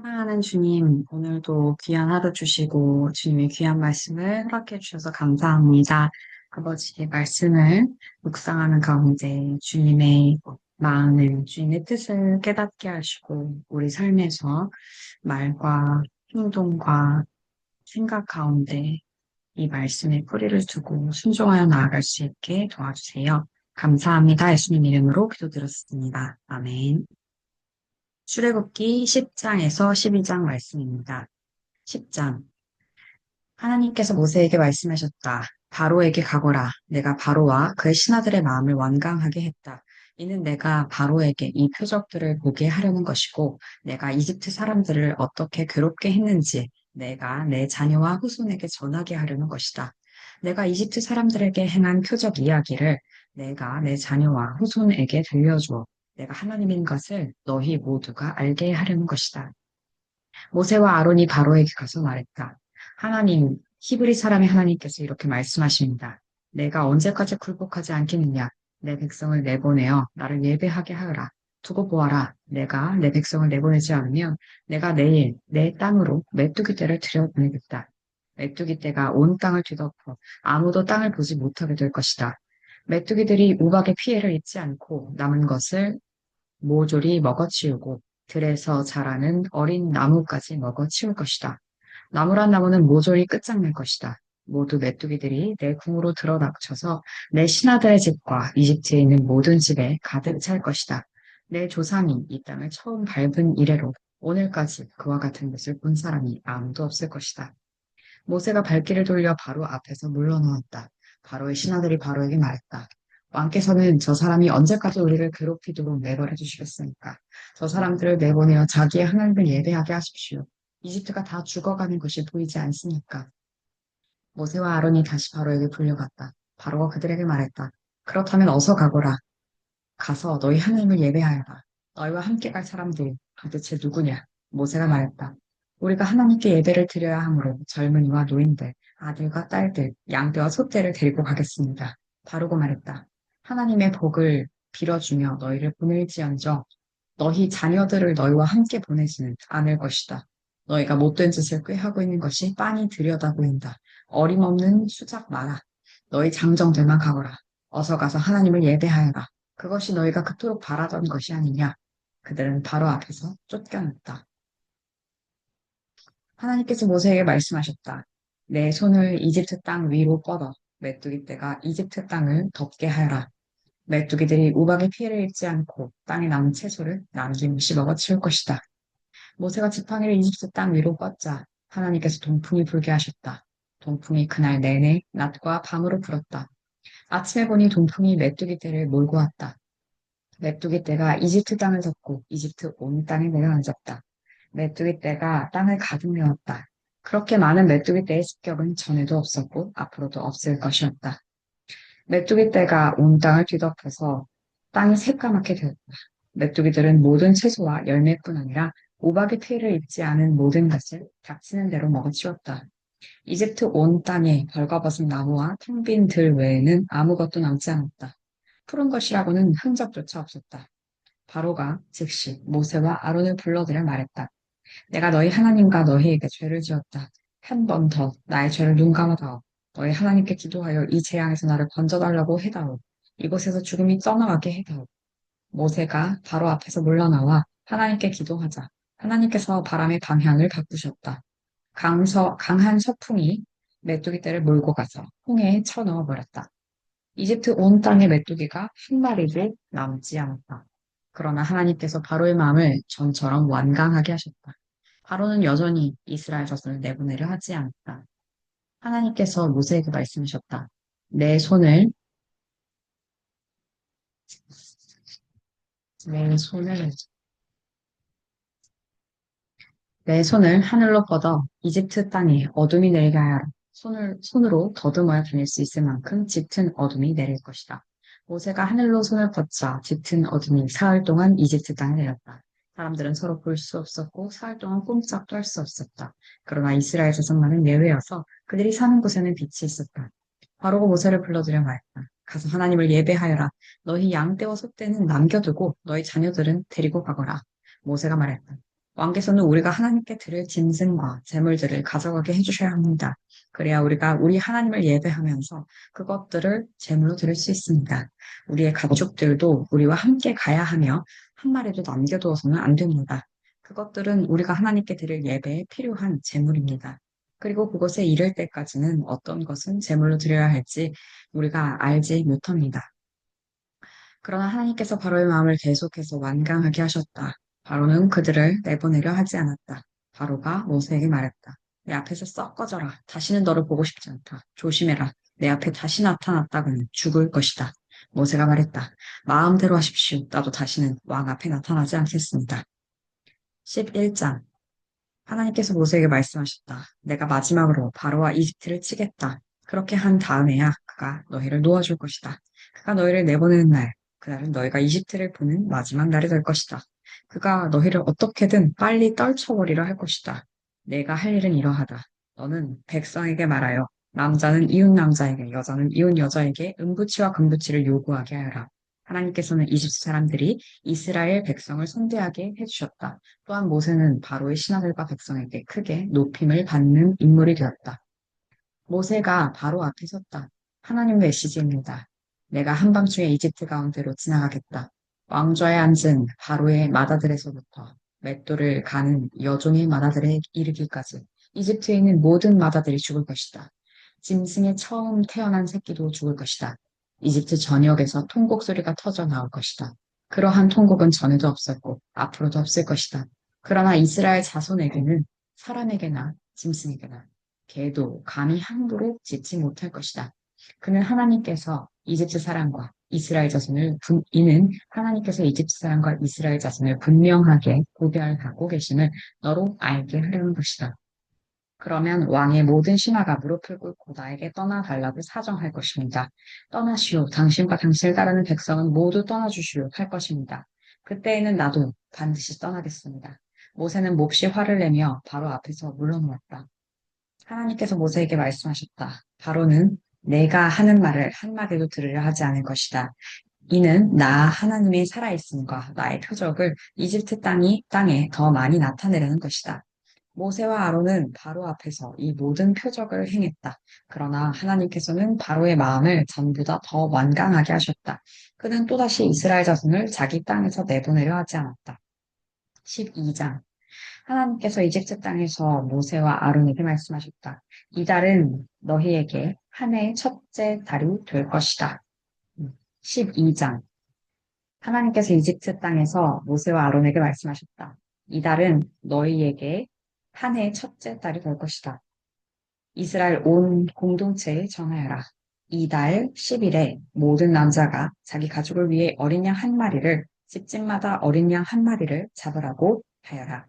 사랑하는 주님, 오늘도 귀한 하루 주시고 주님의 귀한 말씀을 허락해 주셔서 감사합니다. 아버지의 말씀을 묵상하는 가운데 주님의 마음을, 주님의 뜻을 깨닫게 하시고 우리 삶에서 말과 행동과 생각 가운데 이 말씀에 뿌리를 두고 순종하여 나아갈 수 있게 도와주세요. 감사합니다. 예수님 이름으로 기도드렸습니다. 아멘. 출애굽기 10장에서 12장 말씀입니다. 10장. 하나님께서 모세에게 말씀하셨다. 바로에게 가거라. 내가 바로와 그의 신하들의 마음을 완강하게 했다. 이는 내가 바로에게 이 표적들을 보게 하려는 것이고, 내가 이집트 사람들을 어떻게 괴롭게 했는지 내가 내 자녀와 후손에게 전하게 하려는 것이다. 내가 이집트 사람들에게 행한 표적 이야기를 내가 내 자녀와 후손에게 들려주어 내가 하나님인 것을 너희 모두가 알게 하려는 것이다. 모세와 아론이 바로에게 가서 말했다. 하나님, 히브리 사람의 하나님께서 이렇게 말씀하십니다. 내가 언제까지 굴복하지 않겠느냐? 내 백성을 내보내어 나를 예배하게 하여라. 두고 보아라. 내가 내 백성을 내보내지 않으면 내가 내일 내 땅으로 메뚜기 떼를 들여보내겠다. 메뚜기 떼가 온 땅을 뒤덮어 아무도 땅을 보지 못하게 될 것이다. 메뚜기들이 우박의 피해를 입지 않고 남은 것을 모조리 먹어치우고 들에서 자라는 어린 나무까지 먹어치울 것이다. 나무란 나무는 모조리 끝장낼 것이다. 모두 메뚜기들이 내 궁으로 들어닥쳐서 내 신하들의 집과 이집트에 있는 모든 집에 가득 찰 것이다. 내 조상이 이 땅을 처음 밟은 이래로 오늘까지 그와 같은 것을 본 사람이 아무도 없을 것이다. 모세가 발길을 돌려 바로 앞에서 물러나왔다. 바로의 신하들이 바로에게 말했다. 왕께서는 저 사람이 언제까지 우리를 괴롭히도록 내버려 두시겠습니까? 저 사람들을 내보내어 자기의 하나님을 예배하게 하십시오. 이집트가 다 죽어가는 것이 보이지 않습니까? 모세와 아론이 다시 바로에게 불려갔다. 바로가 그들에게 말했다. 그렇다면 어서 가거라. 가서 너희 하나님을 예배하여라. 너희와 함께 갈 사람들이 도대체 누구냐? 모세가 말했다. 우리가 하나님께 예배를 드려야 하므로 젊은이와 노인들, 아들과 딸들, 양떼와 소떼를 데리고 가겠습니다. 바로고 말했다. 하나님의 복을 빌어주며 너희를 보낼지언정 너희 자녀들을 너희와 함께 보내지는 않을 것이다. 너희가 못된 짓을 꾀하고 있는 것이 빤히 들여다 보인다. 어림없는 수작 마라. 너희 장정들만 가거라. 어서 가서 하나님을 예배하여라. 그것이 너희가 그토록 바라던 것이 아니냐. 그들은 바로 앞에서 쫓겨났다. 하나님께서 모세에게 말씀하셨다. 내 손을 이집트 땅 위로 뻗어 메뚜기 떼가 이집트 땅을 덮게 하여라. 메뚜기들이 우박의 피해를 입지 않고 땅에 남은 채소를 남김없이 먹어치울 것이다. 모세가 지팡이를 이집트 땅 위로 뻗자 하나님께서 동풍이 불게 하셨다. 동풍이 그날 내내 낮과 밤으로 불었다. 아침에 보니 동풍이 메뚜기 떼를 몰고 왔다. 메뚜기 떼가 이집트 땅을 덮고 이집트 온 땅에 내려앉았다. 메뚜기 떼가 땅을 가득 메웠다. 그렇게 많은 메뚜기 떼의 습격은 전에도 없었고 앞으로도 없을 것이었다. 메뚜기 떼가 온 땅을 뒤덮어서 땅이 새까맣게 되었다. 메뚜기들은 모든 채소와 열매뿐 아니라 우박의 피해를 입지 않은 모든 것을 닥치는 대로 먹어치웠다. 이집트 온 땅에 벌거벗은 나무와 텅 빈 들 외에는 아무것도 남지 않았다. 푸른 것이라고는 흔적조차 없었다. 바로가 즉시 모세와 아론을 불러들여 말했다. 내가 너희 하나님과 너희에게 죄를 지었다. 한 번 더 나의 죄를 눈감아다오. 너희 하나님께 기도하여 이 재앙에서 나를 건져달라고 해다오. 이곳에서 죽음이 떠나가게 해다오. 모세가 바로 앞에서 물러나와 하나님께 기도하자. 하나님께서 바람의 방향을 바꾸셨다. 강한 서풍이 메뚜기 떼를 몰고 가서 홍해에 쳐넣어 버렸다. 이집트 온 땅의 메뚜기가 한 마리도 남지 않았다. 그러나 하나님께서 바로의 마음을 전처럼 완강하게 하셨다. 바로는 여전히 이스라엘 자손을 내보내려 하지 않았다. 하나님께서 모세에게 말씀하셨다. 내 손을, 내 손을, 내 손을 하늘로 뻗어 이집트 땅에 어둠이 내리게 하여라. 손으로 더듬어야 다닐 수 있을 만큼 짙은 어둠이 내릴 것이다. 모세가 하늘로 손을 뻗자 짙은 어둠이 사흘 동안 이집트 땅에 내렸다. 사람들은 서로 볼 수 없었고 사흘 동안 꼼짝도 할 수 없었다. 그러나 이스라엘 자손만은 예외여서 그들이 사는 곳에는 빛이 있었다. 바로가 모세를 불러들여 말했다. 가서 하나님을 예배하여라. 너희 양떼와 소떼는 남겨두고 너희 자녀들은 데리고 가거라. 모세가 말했다. 왕께서는 우리가 하나님께 드릴 짐승과 재물들을 가져가게 해주셔야 합니다. 그래야 우리가 우리 하나님을 예배하면서 그것들을 제물로 드릴 수 있습니다. 우리의 가족들도 우리와 함께 가야 하며 한 마리도 남겨두어서는 안 됩니다. 그것들은 우리가 하나님께 드릴 예배에 필요한 제물입니다. 그리고 그것에 이를 때까지는 어떤 것은 제물로 드려야 할지 우리가 알지 못합니다. 그러나 하나님께서 바로의 마음을 계속해서 완강하게 하셨다. 바로는 그들을 내보내려 하지 않았다. 바로가 모세에게 말했다. 내 앞에서 썩 꺼져라. 다시는 너를 보고 싶지 않다. 조심해라. 내 앞에 다시 나타났다고는 죽을 것이다. 모세가 말했다. 마음대로 하십시오. 나도 다시는 왕 앞에 나타나지 않겠습니다. 11장. 하나님께서 모세에게 말씀하셨다. 내가 마지막으로 바로와 이집트를 치겠다. 그렇게 한 다음에야 그가 너희를 놓아줄 것이다. 그가 너희를 내보내는 날, 그날은 너희가 이집트를 보는 마지막 날이 될 것이다. 그가 너희를 어떻게든 빨리 떨쳐버리려 할 것이다. 내가 할 일은 이러하다. 너는 백성에게 말하여 남자는 이웃 남자에게, 여자는 이웃 여자에게 음부치와 금부치를 요구하게 하여라. 하나님께서는 이집트 사람들이 이스라엘 백성을 선대하게 해주셨다. 또한 모세는 바로의 신하들과 백성에게 크게 높임을 받는 인물이 되었다. 모세가 바로 앞에 섰다. 하나님 메시지입니다. 내가 한밤중에 이집트 가운데로 지나가겠다. 왕좌에 앉은 바로의 마다들에서부터 맷돌을 가는 여종의 마다들에 이르기까지 이집트에 있는 모든 마다들이 죽을 것이다. 짐승의 처음 태어난 새끼도 죽을 것이다. 이집트 전역에서 통곡 소리가 터져 나올 것이다. 그러한 통곡은 전에도 없었고 앞으로도 없을 것이다. 그러나 이스라엘 자손에게는 사람에게나 짐승에게나 개도 감히 함부로 짓지 못할 것이다. 그는 하나님께서 이집트 사람과 이스라엘 자손을 이는 하나님께서 이집트 사람과 이스라엘 자손을 분명하게 구별하고 계심을 너로 알게 하려는 것이다. 그러면 왕의 모든 신하가 무릎을 꿇고 나에게 떠나달라고 사정할 것입니다. 떠나시오. 당신과 당신을 따르는 백성은 모두 떠나주시오. 할 것입니다. 그때에는 나도 반드시 떠나겠습니다. 모세는 몹시 화를 내며 바로 앞에서 물러누웠다. 하나님께서 모세에게 말씀하셨다. 바로는 내가 하는 말을 한마디도 들으려 하지 않을 것이다. 이는 나 하나님의 살아있음과 나의 표적을 이집트 땅에 더 많이 나타내려는 것이다. 모세와 아론은 바로 앞에서 이 모든 표적을 행했다. 그러나 하나님께서는 바로의 마음을 전보다 더 완강하게 하셨다. 그는 또다시 이스라엘 자손을 자기 땅에서 내보내려 하지 않았다. 12장. 하나님께서 이집트 땅에서 모세와 아론에게 말씀하셨다. 이 달은 너희에게 한 해의 첫째 달이 될 것이다. 12장. 하나님께서 이집트 땅에서 모세와 아론에게 말씀하셨다. 이 달은 너희에게 한 해의 첫째 달이 될 것이다. 이스라엘 온 공동체에 전하여라. 이 달 10일에 모든 남자가 자기 가족을 위해 어린 양 한 마리를 집집마다 어린 양 한 마리를 잡으라고 하여라.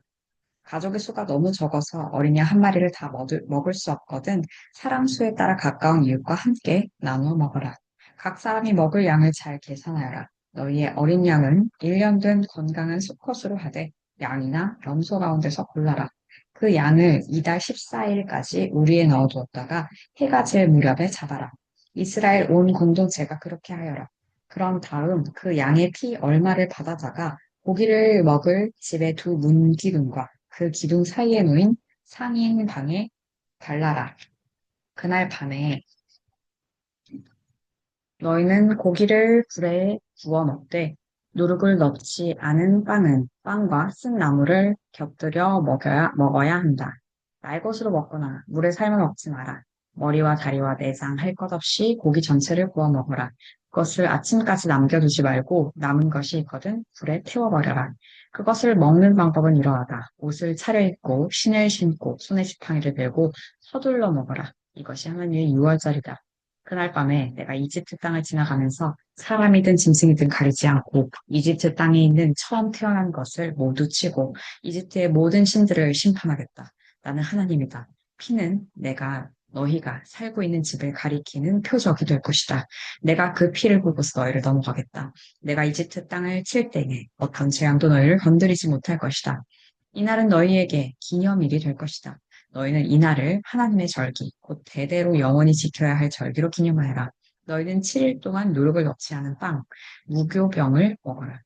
가족의 수가 너무 적어서 어린 양 한 마리를 다 먹을 수 없거든 사람 수에 따라 가까운 이웃과 함께 나누어 먹어라. 각 사람이 먹을 양을 잘 계산하여라. 너희의 어린 양은 1년 된 건강한 수컷으로 하되 양이나 염소 가운데서 골라라. 그 양을 이달 14일까지 우리에 넣어두었다가 해가 질 무렵에 잡아라. 이스라엘 온 공동체가 그렇게 하여라. 그런 다음 그 양의 피 얼마를 받아다가 고기를 먹을 집의 두 문기둥과 그 기둥 사이에 놓인 상인 방에 발라라. 그날 밤에 너희는 고기를 불에 구워 먹되 누룩을 넣지 않은 빵은 빵과 쓴 나물을 곁들여 먹어야 한다. 날 것으로 먹거나 물에 삶아 먹지 마라. 머리와 다리와 내장 할 것 없이 고기 전체를 구워 먹어라. 그것을 아침까지 남겨두지 말고 남은 것이 있거든 불에 태워버려라. 그것을 먹는 방법은 이러하다. 옷을 차려입고 신을 신고 손에 지팡이를 들고 서둘러 먹어라. 이것이 하나님의 유월절이다. 그날 밤에 내가 이집트 땅을 지나가면서 사람이든 짐승이든 가리지 않고 이집트 땅에 있는 처음 태어난 것을 모두 치고 이집트의 모든 신들을 심판하겠다. 나는 하나님이다. 피는 너희가 살고 있는 집을 가리키는 표적이 될 것이다. 내가 그 피를 보고서 너희를 넘어가겠다. 내가 이집트 땅을 칠 때에 어떤 재앙도 너희를 건드리지 못할 것이다. 이날은 너희에게 기념일이 될 것이다. 너희는 이날을 하나님의 절기, 곧 대대로 영원히 지켜야 할 절기로 기념하여라. 너희는 7일 동안 누룩을 넣지 않은 빵, 무교병을 먹어라.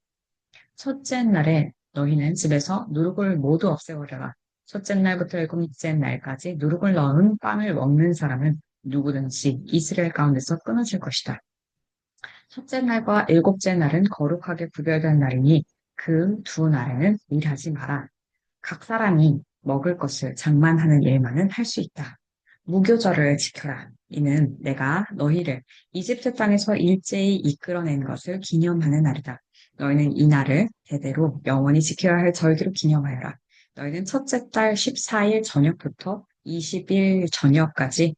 첫째 날에 너희는 집에서 누룩을 모두 없애버려라. 첫째 날부터 일곱째 날까지 누룩을 넣은 빵을 먹는 사람은 누구든지 이스라엘 가운데서 끊어질 것이다. 첫째 날과 일곱째 날은 거룩하게 구별된 날이니 그 두 날에는 일하지 마라. 각 사람이 먹을 것을 장만하는 일만은 할 수 있다. 무교절을 지켜라. 이는 내가 너희를 이집트 땅에서 일제히 이끌어낸 것을 기념하는 날이다. 너희는 이 날을 대대로 영원히 지켜야 할 절기로 기념하여라. 너희는 첫째 달 14일 저녁부터 20일 저녁까지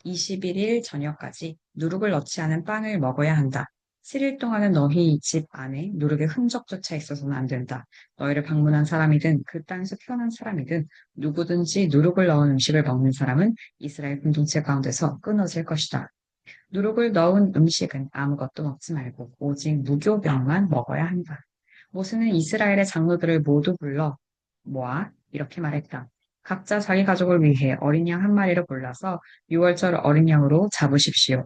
21일 저녁까지 누룩을 넣지 않은 빵을 먹어야 한다. 7일 동안은 너희 집 안에 누룩의 흔적조차 있어서는 안 된다. 너희를 방문한 사람이든 그 땅에서 태어난 사람이든 누구든지 누룩을 넣은 음식을 먹는 사람은 이스라엘 공동체 가운데서 끊어질 것이다. 누룩을 넣은 음식은 아무것도 먹지 말고 오직 무교병만 먹어야 한다. 모세는 이스라엘의 장로들을 모두 불러 모아 이렇게 말했다. 각자 자기 가족을 위해 어린 양 한 마리를 골라서 6월절 어린 양으로 잡으십시오.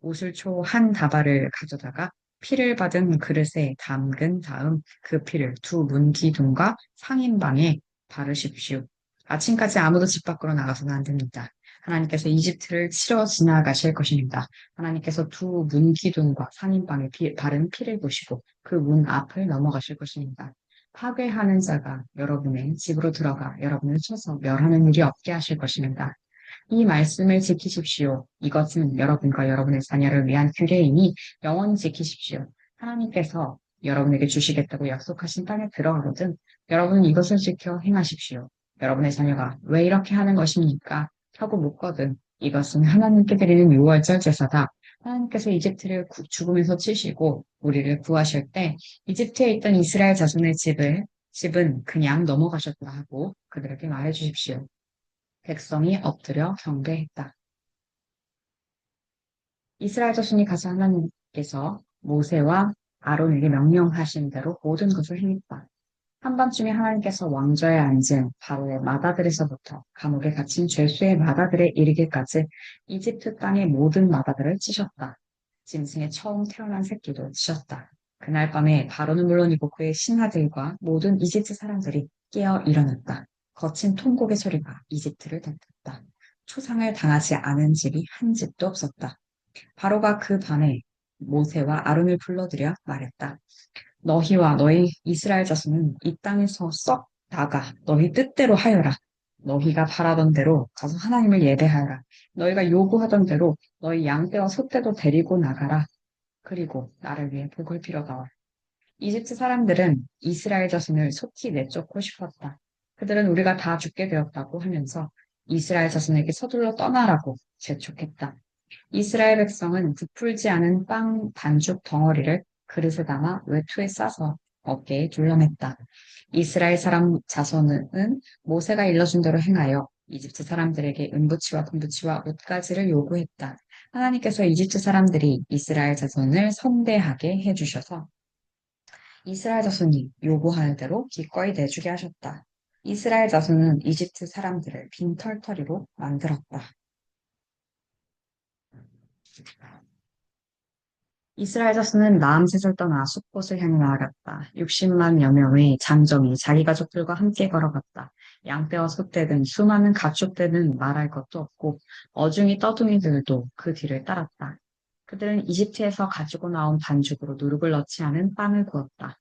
우슬초 한 다발을 가져다가 피를 받은 그릇에 담근 다음 그 피를 두 문기둥과 상인방에 바르십시오. 아침까지 아무도 집 밖으로 나가서는 안 됩니다. 하나님께서 이집트를 치러 지나가실 것입니다. 하나님께서 두 문기둥과 상인방에 바른 피를 보시고 그 문 앞을 넘어가실 것입니다. 파괴하는 자가 여러분의 집으로 들어가 여러분을 쳐서 멸하는 일이 없게 하실 것입니다. 이 말씀을 지키십시오. 이것은 여러분과 여러분의 자녀를 위한 규례이니 영원히 지키십시오. 하나님께서 여러분에게 주시겠다고 약속하신 땅에 들어가거든 여러분은 이것을 지켜 행하십시오. 여러분의 자녀가 왜 이렇게 하는 것입니까? 하고 묻거든 이것은 하나님께 드리는 유월절 제사다. 하나님께서 이집트를 죽음에서 치시고 우리를 구하실 때 이집트에 있던 이스라엘 자손의 집은 그냥 넘어가셨다 하고 그들에게 말해 주십시오. 백성이 엎드려 경배했다. 이스라엘 자손이 가서 하나님께서 모세와 아론에게 명령하신 대로 모든 것을 행했다. 한밤중에 하나님께서 왕좌에 앉은 바로의 마다들에서부터 감옥에 갇힌 죄수의 마다들에 이르기까지 이집트 땅의 모든 마다들을 찌셨다. 짐승의 처음 태어난 새끼도 찌셨다. 그날 밤에 바로는 물론이고 그의 신하들과 모든 이집트 사람들이 깨어 일어났다. 거친 통곡의 소리가 이집트를 덮었다. 초상을 당하지 않은 집이 한 집도 없었다. 바로가 그 밤에 모세와 아론을 불러들여 말했다. 너희와 너희 이스라엘 자손은 이 땅에서 썩 나가 너희 뜻대로 하여라. 너희가 바라던 대로 가서 하나님을 예배하여라. 너희가 요구하던 대로 너희 양떼와 소떼도 데리고 나가라. 그리고 나를 위해 복을 빌어다와. 이집트 사람들은 이스라엘 자손을 속히 내쫓고 싶었다. 그들은 우리가 다 죽게 되었다고 하면서 이스라엘 자손에게 서둘러 떠나라고 재촉했다. 이스라엘 백성은 부풀지 않은 빵 반죽 덩어리를 그릇에 담아 외투에 싸서 어깨에 둘러맸다. 이스라엘 사람 자손은 모세가 일러준 대로 행하여 이집트 사람들에게 은부치와 금부치와 옷가지를 요구했다. 하나님께서 이집트 사람들이 이스라엘 자손을 선대하게 해주셔서 이스라엘 자손이 요구하는 대로 기꺼이 내주게 하셨다. 이스라엘 자손은 이집트 사람들을 빈털터리로 만들었다. 이스라엘 자손은 라암셋을 떠나 숲곳을 향해 나아갔다. 60만여 명의 장정이 자기 가족들과 함께 걸어갔다. 양떼와 소떼 등 수많은 가축들은 말할 것도 없고 어중이 떠둥이들도 그 뒤를 따랐다. 그들은 이집트에서 가지고 나온 반죽으로 누룩을 넣지 않은 빵을 구웠다.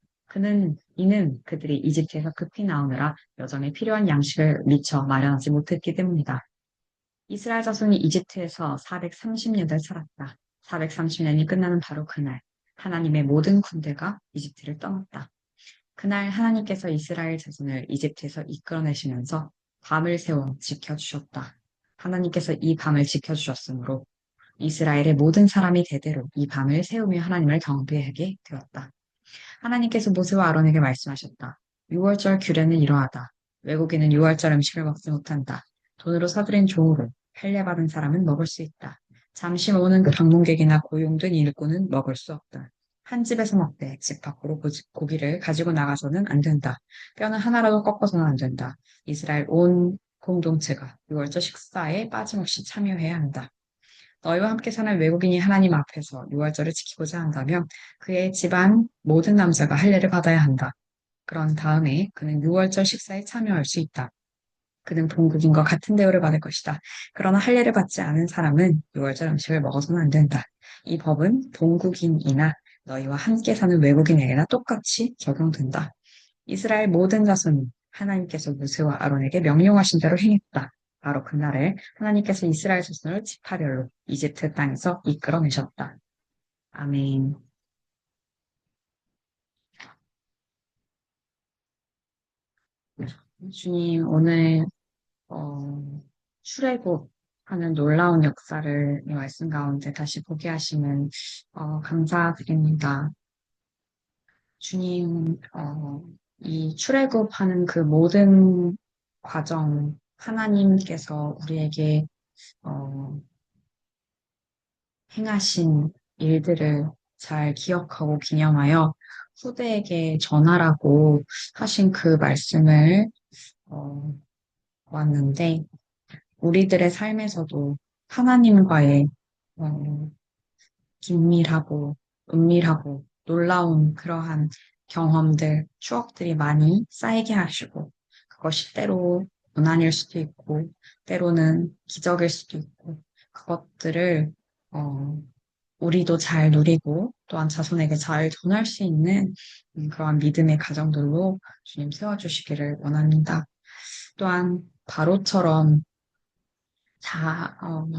이는 그들이 이집트에서 급히 나오느라 여전히 필요한 양식을 미처 마련하지 못했기 때문이다. 이스라엘 자손이 이집트에서 430년을 살았다. 430년이 끝나는 바로 그날, 하나님의 모든 군대가 이집트를 떠났다. 그날 하나님께서 이스라엘 자손을 이집트에서 이끌어내시면서 밤을 세워 지켜주셨다. 하나님께서 이 밤을 지켜주셨으므로 이스라엘의 모든 사람이 대대로 이 밤을 세우며 하나님을 경배하게 되었다. 하나님께서 모세와 아론에게 말씀하셨다. 6월절 규례는 이러하다. 외국인은 6월절 음식을 먹지 못한다. 돈으로 사들인 종으로 할례받은 사람은 먹을 수 있다. 잠시 오는 그 방문객이나 고용된 일꾼은 먹을 수 없다. 한 집에서 먹되 집 밖으로 고기를 가지고 나가서는 안 된다. 뼈는 하나라도 꺾어서는 안 된다. 이스라엘 온 공동체가 6월절 식사에 빠짐없이 참여해야 한다. 너희와 함께 사는 외국인이 하나님 앞에서 유월절을 지키고자 한다면 그의 집안 모든 남자가 할례를 받아야 한다. 그런 다음에 그는 유월절 식사에 참여할 수 있다. 그는 본국인과 같은 대우를 받을 것이다. 그러나 할례를 받지 않은 사람은 유월절 음식을 먹어서는 안 된다. 이 법은 본국인이나 너희와 함께 사는 외국인에게나 똑같이 적용된다. 이스라엘 모든 자손이 하나님께서 모세와 아론에게 명령하신 대로 행했다. 바로 그날에 하나님께서 이스라엘 자손을 지파별로 이집트 땅에서 이끌어내셨다. 아멘. 주님, 오늘 출애굽하는 놀라운 역사를 이 말씀 가운데 다시 보게 하시면 감사드립니다. 주님, 이 출애굽하는 그 모든 과정, 하나님께서 우리에게 어, 행하신 일들을 잘 기억하고 기념하여 후대에게 전하라고 하신 그 말씀을 어, 왔는데, 우리들의 삶에서도 하나님과의 어, 긴밀하고 은밀하고 놀라운 그러한 경험들, 추억들이 많이 쌓이게 하시고, 그것이 때로 고난일 수도 있고, 때로는 기적일 수도 있고, 그것들을 어, 우리도 잘 누리고 또한 자손에게 잘 전할 수 있는 그러한 믿음의 가정들로 주님 세워주시기를 원합니다. 또한 바로처럼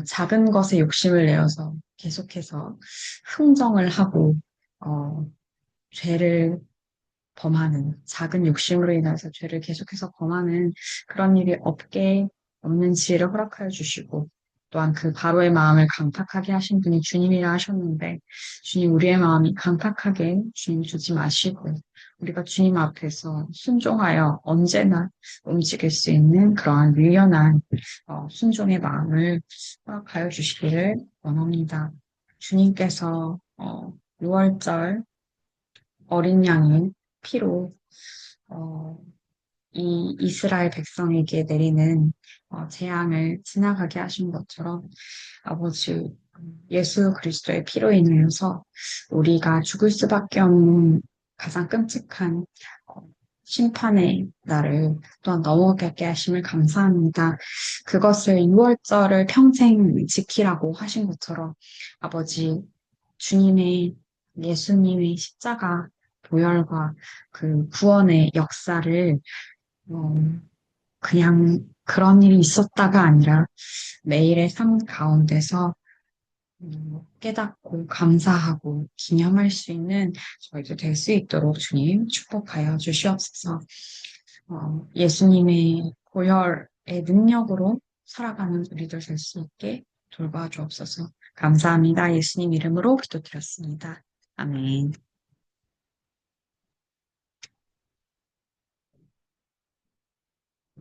작은 것에 욕심을 내어서 계속해서 흥정을 하고 어, 죄를 범하는 작은 욕심으로 인해서 죄를 계속해서 범하는 그런 일이 없는 지혜를 허락하여 주시고 또한 그 바로의 마음을 강팍하게 하신 분이 주님이라 하셨는데 주님 우리의 마음이 강팍하게 주님 주지 마시고 우리가 주님 앞에서 순종하여 언제나 움직일 수 있는 그러한 유연한 순종의 마음을 허락하여 주시기를 원합니다. 주님께서 6월절 어린 양의 피로 어, 이 이스라엘 백성에게 내리는 재앙을 지나가게 하신 것처럼 아버지 예수 그리스도의 피로 인해서 우리가 죽을 수밖에 없는 가장 끔찍한 어, 심판의 날을 또한 넘어가게 하심을 감사합니다. 그것을 6월절을 평생 지키라고 하신 것처럼 아버지 주님의 예수님의 십자가 보혈과 그 구원의 역사를 어, 그냥 그런 일이 있었다가 아니라 매일의 삶 가운데서 깨닫고 감사하고 기념할 수 있는 저희도 될 수 있도록 주님 축복하여 주시옵소서. 예수님의 보혈의 능력으로 살아가는 우리들 될 수 있게 돌봐주옵소서. 감사합니다. 예수님 이름으로 기도드렸습니다. 아멘.